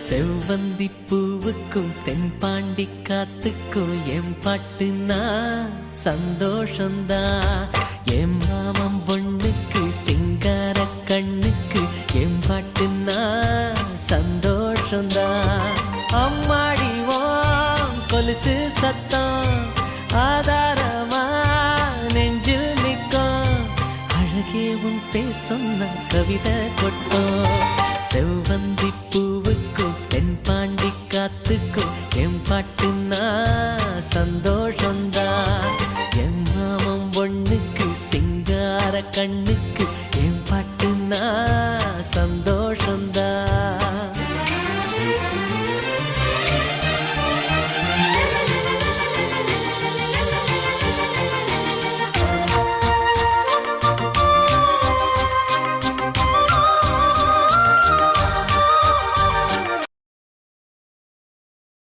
செவ்வந்தி பூவுக்கும் தென்பாண்டி காத்துக்கும் என் பாட்டுனா சந்தோஷந்தான். என் மாமன் பொண்ணுக்கு சிங்கார கண்ணுக்கு என் பாட்டுனா சந்தோஷந்தான். அம்மாடிவோம் கொலுசு சத்தம் ஆதாரமா நெஞ்சில் நிற்கும். அழகே உன் பேர் சொன்ன கவிதை கொட்டும். செவ்வந்தி பூ